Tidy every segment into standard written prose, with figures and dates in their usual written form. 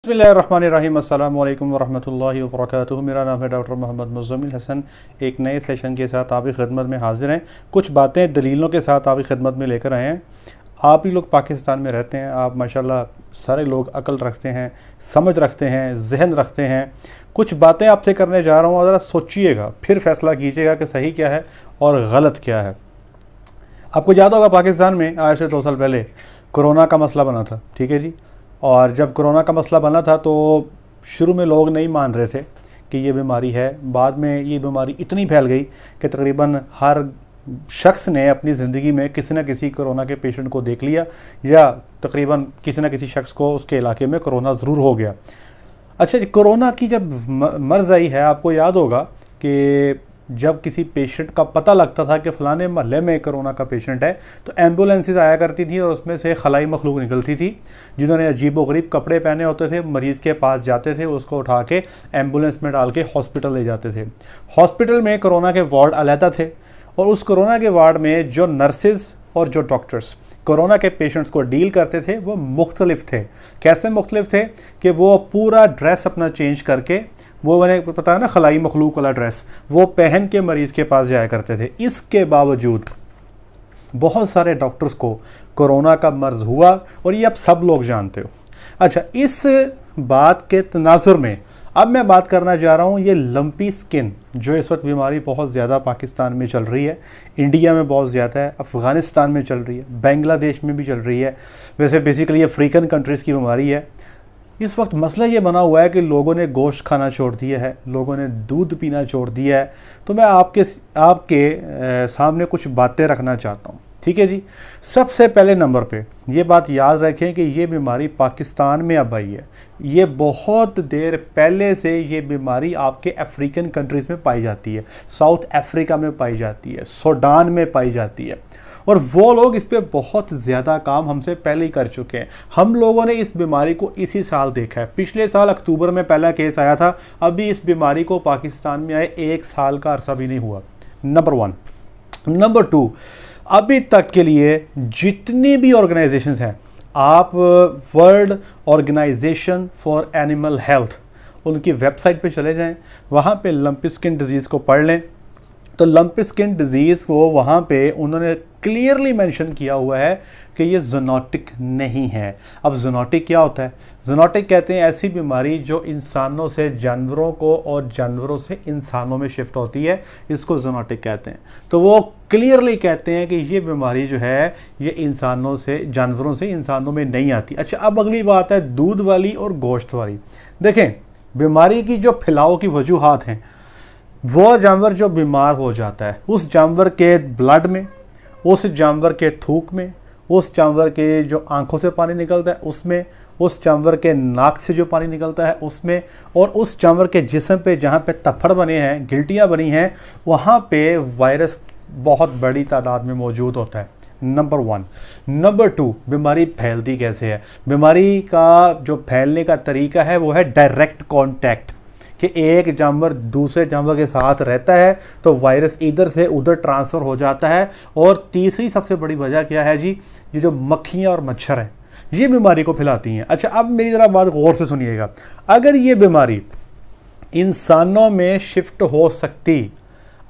बिस्मिल्लाहिर्रहमानिर्रहीम अस्सलामु अलैकुम वरहमतुल्लाहि वबरकातुहू। मेरा नाम है डॉक्टर मोहम्मद मुज़म्मिल हसन। एक नए सेशन के साथ आपकी खिदमत में हाजिर हैं। कुछ बातें दलीलों के साथ आपकी खिदमत में लेकर आए हैं। आप ही लोग पाकिस्तान में रहते हैं, आप माशाल्लाह सारे लोग अकल रखते हैं, समझ रखते हैं, जहन रखते हैं। कुछ बातें आपसे करने जा रहा हूँ, ज़रा सोचिएगा, फिर फैसला कीजिएगा कि सही क्या है और गलत क्या है। आपको याद होगा पाकिस्तान में आज से 2 साल पहले कोरोना का मसला बना था, ठीक है जी। और जब कोरोना का मसला बना था तो शुरू में लोग नहीं मान रहे थे कि ये बीमारी है। बाद में ये बीमारी इतनी फैल गई कि तकरीबन हर शख्स ने अपनी ज़िंदगी में किसी न किसी कोरोना के पेशेंट को देख लिया, या तकरीबन किसी न किसी शख्स को उसके इलाके में कोरोना ज़रूर हो गया। अच्छा जी, कोरोना की जब मर्ज़ आई है, आपको याद होगा कि जब किसी पेशेंट का पता लगता था कि फ़लाने महल्ले में कोरोना का पेशेंट है, तो एम्बुलेंसेस आया करती थी और उसमें से खलाई मखलूक निकलती थी जिन्होंने अजीब व गरीब कपड़े पहने होते थे। मरीज़ के पास जाते थे, उसको उठा के एम्बुलेंस में डाल के हॉस्पिटल ले जाते थे। हॉस्पिटल में कोरोना के वार्ड अलहदा थे और उस कोरोना के वार्ड में जो नर्सेज़ और जो डॉक्टर्स कोरोना के पेशेंट्स को डील करते थे वो मुख्तलिफ थे। कैसे मुख्तलिफ थे कि वो पूरा ड्रेस अपना चेंज करके, वो मैंने पता है ना, खलाई मखलूक वाला ड्रेस, वो पहन के मरीज़ के पास जाया करते थे। इसके बावजूद बहुत सारे डॉक्टर्स को कोरोना का मर्ज़ हुआ और ये अब सब लोग जानते हो। अच्छा, इस बात के तनाजुर में अब मैं बात करना जा रहा हूँ ये लंपी स्किन, जो इस वक्त बीमारी बहुत ज़्यादा पाकिस्तान में चल रही है, इंडिया में बहुत ज़्यादा है, अफ़गानिस्तान में चल रही है, बांग्लादेश में भी चल रही है। वैसे बेसिकली अफ्रीकन कंट्रीज़ की बीमारी है। इस वक्त मसला ये बना हुआ है कि लोगों ने गोश्त खाना छोड़ दिया है, लोगों ने दूध पीना छोड़ दिया है। तो मैं आपके सामने कुछ बातें रखना चाहता हूँ, ठीक है जी। सबसे पहले नंबर पे ये बात याद रखें कि ये बीमारी पाकिस्तान में अब आई है। ये बहुत देर पहले से ये बीमारी आपके अफ्रीकन कंट्रीज़ में पाई जाती है, साउथ अफ्रीका में पाई जाती है, सूडान में पाई जाती है, और वो लोग इस पे बहुत ज़्यादा काम हमसे पहले ही कर चुके हैं। हम लोगों ने इस बीमारी को इसी साल देखा है। पिछले साल अक्टूबर में पहला केस आया था, अभी इस बीमारी को पाकिस्तान में आए 1 साल का अरसा भी नहीं हुआ, नंबर 1। नंबर 2, अभी तक के लिए जितनी भी ऑर्गेनाइजेशंस हैं, आप World Organisation for Animal Health उनकी वेबसाइट पे चले जाएं, वहाँ पे लंपी स्किन डिजीज़ को पढ़ लें, तो लंपी स्किन डिजीज़ को वहाँ पे उन्होंने क्लियरली मेंशन किया हुआ है कि ये ज़ूनोटिक नहीं है। अब ज़ूनोटिक क्या होता है? ज़ूनोटिक कहते हैं ऐसी बीमारी जो इंसानों से जानवरों को और जानवरों से इंसानों में शिफ्ट होती है, इसको ज़ूनोटिक कहते हैं। तो वो क्लियरली कहते हैं कि ये बीमारी जो है ये इंसानों से, जानवरों से इंसानों में नहीं आती। अच्छा, अब अगली बात है दूध वाली और गोश्त वाली। देखें, बीमारी की जो फैलाव की वजूहात हैं, वो जानवर जो बीमार हो जाता है, उस जानवर के ब्लड में, उस जानवर के थूक में, उस जानवर के जो आंखों से पानी निकलता है उसमें, उस जानवर के नाक से जो पानी निकलता है उसमें, और उस जानवर के जिस्म पे जहाँ पे तफड़ बने हैं, गिल्टियाँ बनी हैं, वहाँ पे वायरस बहुत बड़ी तादाद में मौजूद होता है, नंबर 1। नंबर 2, बीमारी फैलती कैसे है? बीमारी का जो फैलने का तरीका है वो है डायरेक्ट कॉन्टैक्ट, कि एक जानवर दूसरे जानवर के साथ रहता है तो वायरस इधर से उधर ट्रांसफ़र हो जाता है। और तीसरी सबसे बड़ी वजह क्या है जी? ये जो मक्खियाँ और मच्छर हैं, ये बीमारी को फैलाती हैं। अच्छा, अब मेरी ज़रा बात गौर से सुनिएगा। अगर ये बीमारी इंसानों में शिफ्ट हो सकती,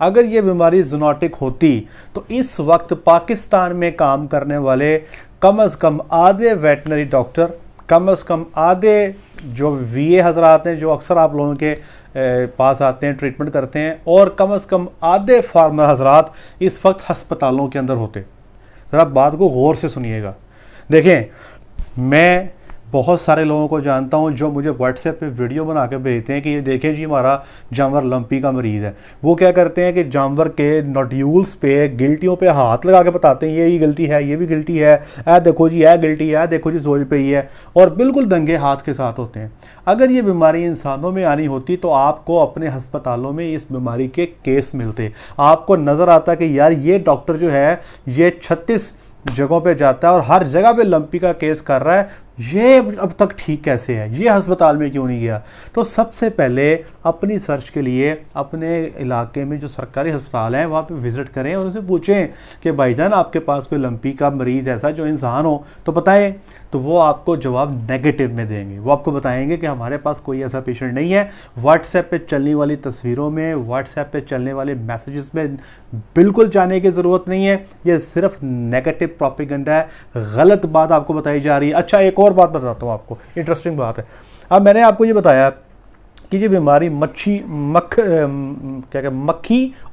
अगर ये बीमारी ज़ूनोटिक होती, तो इस वक्त पाकिस्तान में काम करने वाले कम से कम आधे वेटनरी डॉक्टर, कम से कम आधे जो VA हजरात हैं जो अक्सर आप लोगों के पास आते हैं, ट्रीटमेंट करते हैं, और कम से कम आधे फार्मर हजरात इस वक्त हस्पतालों के अंदर होते। ज़रा बात को गौर से सुनिएगा। देखें, मैं बहुत सारे लोगों को जानता हूं जो मुझे व्हाट्सएप पे वीडियो बना के भेजते हैं कि ये देखें जी हमारा जानवर लंपी का मरीज़ है। वो क्या करते हैं कि जानवर के नोड्यूल्स पे, गिल्टियों पे हाथ लगा के बताते हैं ये गिल्टी है, ये भी गिल्टी है, ऐ देखो जी यह गिल्टी है, देखो जी सोज पे ही है, और बिल्कुल दंगे हाथ के साथ होते हैं। अगर ये बीमारी इंसानों में आनी होती तो आपको अपने हस्पतालों में इस बीमारी के केस मिलते। आपको नज़र आता कि यार ये डॉक्टर जो है ये 36 जगहों पे जाता है और हर जगह पे लंपी का केस कर रहा है, ये अब तक ठीक कैसे है, ये अस्पताल में क्यों नहीं गया। तो सबसे पहले अपनी सर्च के लिए अपने इलाके में जो सरकारी अस्पताल हैं वहाँ पे विज़िट करें और उनसे पूछें कि भाईजान आपके पास कोई लंपी का मरीज़ ऐसा जो इंसान हो तो बताएं। तो वो आपको जवाब नेगेटिव में देंगे, वो आपको बताएंगे कि हमारे पास कोई ऐसा पेशेंट नहीं है। व्हाट्सएप पे चलने वाली तस्वीरों में, व्हाट्सएप पे चलने वाले मैसेजेस में बिल्कुल जाने की ज़रूरत नहीं है, ये सिर्फ नेगेटिव प्रोपेगेंडा है, गलत बात आपको बताई जा रही है। अच्छा, एक और बात बताता हूँ आपको, इंटरेस्टिंग बात है। अब मैंने आपको ये बताया कि ये बीमारी मक्खी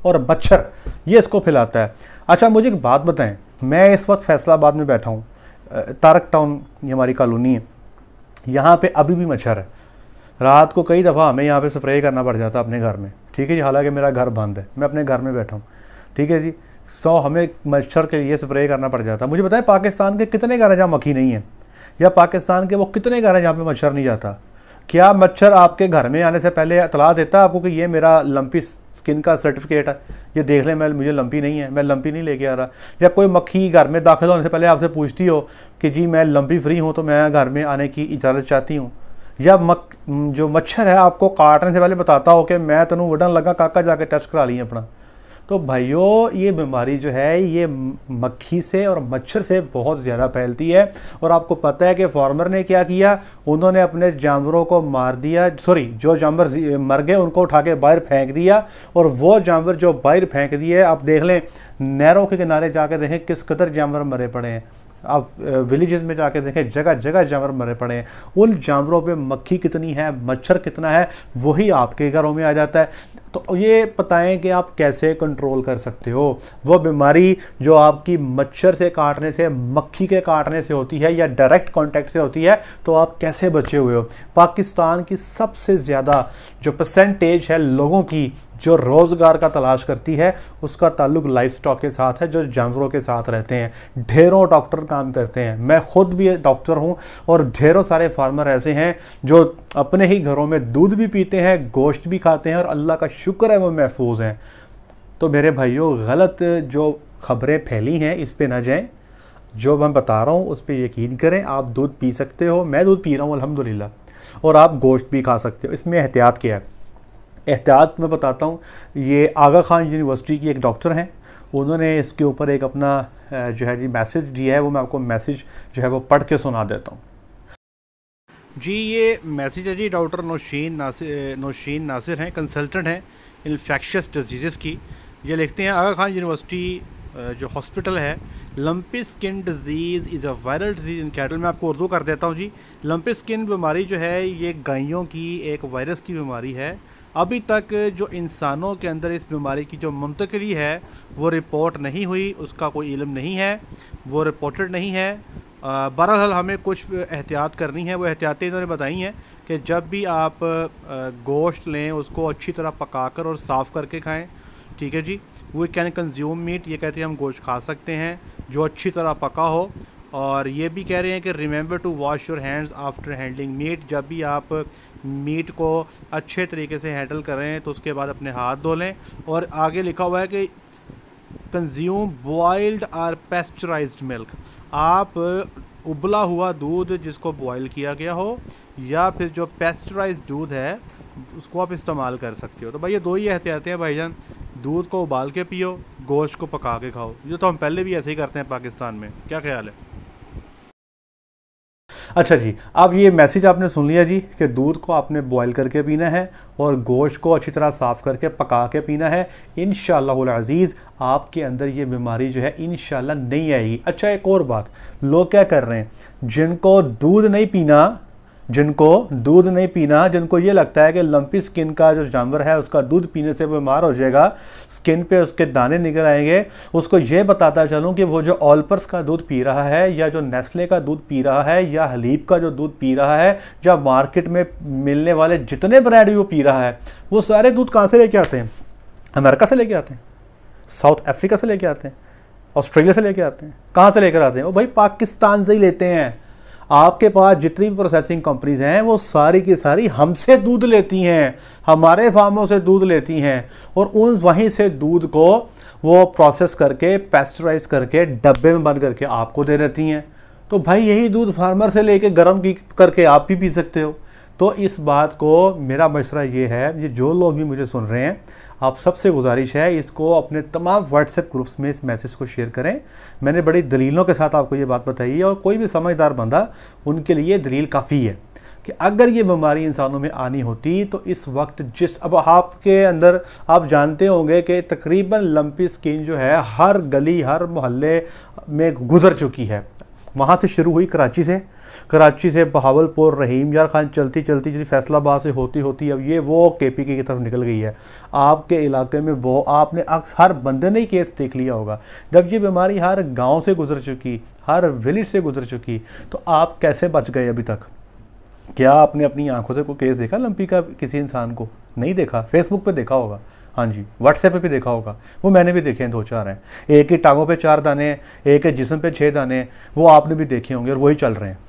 और मच्छर ये इसको फैलाता है। अच्छा, मुझे एक बात बताएं, मैं इस वक्त फैसलाबाद में बैठा हूँ, तारक टाउन ये हमारी कॉलोनी है, यहाँ पे अभी भी मच्छर है। रात को कई दफ़ा हमें यहाँ पे स्प्रे करना पड़ जाता अपने घर में, ठीक है जी, हालांकि मेरा घर बंद है, मैं अपने घर में बैठा हूँ, ठीक है जी। हमें मच्छर के लिए स्प्रे करना पड़ जाता। मुझे बताएं पाकिस्तान के कितने घर हैं जहाँ मक्खी नहीं है, या पाकिस्तान के वो कितने घर हैं जहाँ पे मच्छर नहीं जाता। क्या मच्छर आपके घर में आने से पहले इतला देता है आपको कि ये मेरा लंपी स्किन का सर्टिफिकेट है, ये देख लें मुझे लंपी नहीं है, मैं लंपी नहीं लेके आ रहा। या कोई मक्खी घर में दाखिल होने से पहले आपसे पूछती हो कि जी मैं लंपी फ्री हूँ तो मैं घर में आने की इजाज़त चाहती हूँ। या जो मच्छर है आपको काटने से पहले बताता हो कि मैं तेनू वडन लगा काका जाके टेस्ट करा ली अपना। तो भाइयों, ये बीमारी जो है ये मक्खी से और मच्छर से बहुत ज़्यादा फैलती है। और आपको पता है कि फार्मर ने क्या किया, उन्होंने अपने जानवरों को मार दिया, जो जानवर मर गए उनको उठा के बाहर फेंक दिया। और वो जानवर जो बाहर फेंक दिए, आप देख लें नहरों के किनारे जाके देखें किस कदर जानवर मरे पड़े हैं। आप विलेजेस में जाके देखें जगह जगह जानवर मरे पड़े हैं। उन जानवरों पे मक्खी कितनी है, मच्छर कितना है, वही आपके घरों में आ जाता है। तो ये बताएं कि आप कैसे कंट्रोल कर सकते हो वो बीमारी जो आपकी मच्छर से काटने से, मक्खी के काटने से होती है या डायरेक्ट कांटेक्ट से होती है, तो आप कैसे बचे हुए हो। पाकिस्तान की सबसे ज़्यादा जो परसेंटेज है लोगों की जो रोज़गार का तलाश करती है, उसका ताल्लुक लाइफ स्टॉक के साथ है, जो जानवरों के साथ रहते हैं। ढेरों डॉक्टर काम करते हैं, मैं खुद भी डॉक्टर हूं, और ढेरों सारे फार्मर ऐसे हैं जो अपने ही घरों में दूध भी पीते हैं, गोश्त भी खाते हैं, और अल्लाह का शुक्र है वो महफूज हैं। तो मेरे भाइयों, गलत जो खबरें फैली हैं इस पे ना जाएं, जो मैं बता रहा हूँ उस पर यकीन करें। आप दूध पी सकते हो, मैं दूध पी रहा हूँ अल्हम्दुलिल्लाह, और आप गोश्त भी खा सकते हो। इसमें एहतियात क्या है, एहतियात मैं बताता हूँ। ये आगा खान यूनिवर्सिटी की एक डॉक्टर हैं, उन्होंने इसके ऊपर एक अपना जो है जी मैसेज दिया है, वो मैं आपको मैसेज जो है वो पढ़ के सुना देता हूँ जी। ये मैसेज है जी डॉक्टर नौशीन नासिर हैं, कंसल्टेंट हैं इन्फेक्शियस डिजीज़ की। ये लिखते हैं, आगा खान यूनिवर्सिटी जो हॉस्पिटल है, lumpy skin disease is a viral disease in cattle. मैं आपको उर्दू कर देता हूँ जी। लंपी स्किन बीमारी जो है ये गायों की एक वायरस की बीमारी है। अभी तक जो इंसानों के अंदर इस बीमारी की जो मुंतकिली है वो रिपोर्ट नहीं हुई, उसका कोई इल्म नहीं है, वो रिपोर्टेड नहीं है। बहरहाल हमें कुछ एहतियात करनी है। वो एहतियातें इन्होंने बताई हैं कि जब भी आप गोश्त लें उसको अच्छी तरह पकाकर और साफ़ करके खाएं, ठीक है जी। वी कैन कंज्यूम मीट, ये कहते हैं हम गोश्त खा सकते हैं जो अच्छी तरह पका हो। और ये भी कह रहे हैं कि remember to wash your hands after handling meat, जब भी आप मीट को अच्छे तरीके से हैंडल करें तो उसके बाद अपने हाथ धो लें। और आगे लिखा हुआ है कि कंज्यूम बॉइल्ड और पेस्चराइज्ड मिल्क, आप उबला हुआ दूध जिसको बॉयल किया गया हो या फिर जो पेस्चराइज्ड दूध है उसको आप इस्तेमाल कर सकते हो। तो भाई ये दो ही एहतियातें हैं भाईजान, दूध को उबाल के पियो, गोश्त को पका के खाओ। ये तो हम पहले भी ऐसे ही करते हैं पाकिस्तान में, क्या ख्याल है। अच्छा जी, अब ये मैसेज आपने सुन लिया जी कि दूध को आपने बॉयल करके पीना है और गोश्त को अच्छी तरह साफ़ करके पका के पीना है। इंशाअल्लाहुल अज़ीज़ आपके अंदर ये बीमारी जो है इंशाअल्लाह नहीं आएगी। अच्छा, एक और बात, लोग क्या कर रहे हैं, जिनको दूध नहीं पीना, जिनको ये लगता है कि लंपी स्किन का जो जानवर है उसका दूध पीने से बीमार हो जाएगा, स्किन पे उसके दाने निकल आएंगे, उसको ये बताता चलूँ कि वो जो ऑलपर्स का दूध पी रहा है या जो नेस्ले का दूध पी रहा है या हलीब का जो दूध पी रहा है या मार्केट में मिलने वाले जितने ब्रांड भी वो पी रहा है, वो सारे दूध कहाँ से लेके आते हैं? अमेरिका से लेके आते हैं, साउथ अफ्रीका से लेके आते हैं, ऑस्ट्रेलिया से लेके आते हैं। कहाँ से लेकर आते हैं? वो भाई पाकिस्तान से ही लेते हैं। आपके पास जितनी भी प्रोसेसिंग कंपनीज हैं वो सारी की सारी हमसे दूध लेती हैं, हमारे फार्मों से दूध लेती हैं, और वहीं से दूध को वो प्रोसेस करके पेस्चराइज करके डब्बे में बंद करके आपको दे देती हैं। तो भाई यही दूध फार्मर से लेके गर्म की करके आप भी पी सकते हो। तो इस बात को मेरा मशवरा ये है, ये जो लोग भी मुझे सुन रहे हैं, आप सबसे गुजारिश है इसको अपने तमाम व्हाट्सएप ग्रुप्स में इस मैसेज को शेयर करें। मैंने बड़ी दलीलों के साथ आपको ये बात बताई है, और कोई भी समझदार बंदा उनके लिए दलील काफ़ी है कि अगर ये बीमारी इंसानों में आनी होती तो इस वक्त अब आपके अंदर आप जानते होंगे कि तकरीबन लंपी स्किन जो है हर गली हर मोहल्ले में गुजर चुकी है। वहाँ से शुरू हुई कराची से बहावलपुर, रहीम यार खान, चलती चलती फैसलाबाद से होती होती अब ये वो केपी की तरफ निकल गई है। आपके इलाके में वो आपने हर बंदे ने ही केस देख लिया होगा। जब ये बीमारी हर गांव से गुजर चुकी, हर विलेज से गुजर चुकी, तो आप कैसे बच गए अभी तक? क्या आपने अपनी आंखों से कोई केस देखा लंपी का किसी इंसान को? नहीं देखा। फेसबुक पे देखा होगा, हाँ जी, व्हाट्सएप पे भी देखा होगा, वो मैंने भी देखे हैं, 2-4 हैं। एक ही टांगों पे 4 दाने, एक ही जिस्म पे 6 दाने, वो आपने भी देखे होंगे और वही चल रहे हैं।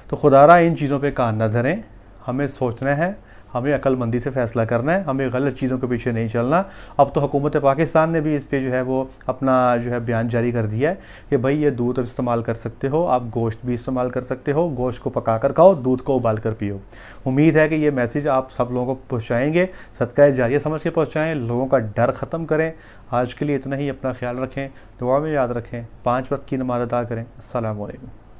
तो खुदारा इन चीज़ों पे कान न धरें, हमें सोचना है, हमें अक्लमंदी से फ़ैसला करना है, हमें गलत चीज़ों के पीछे नहीं चलना। अब तो हुकूमत पाकिस्तान ने भी इस पे जो है वो अपना जो है बयान जारी कर दिया है कि भाई ये दूध इस्तेमाल कर सकते हो, आप गोश्त भी इस्तेमाल कर सकते हो, गोश्त को पका कर खाओ, दूध को उबाल कर पियो। उम्मीद है कि ये मैसेज आप सब लोगों को पहुँचाएँगे, सदका जारिया समझ के पहुँचाएँ, लोगों का डर ख़त्म करें। आज के लिए इतना ही, अपना ख्याल रखें, दुआ में याद रखें, 5 वक्त की नमाज़ अदा करें। अस्सलामु अलैकुम।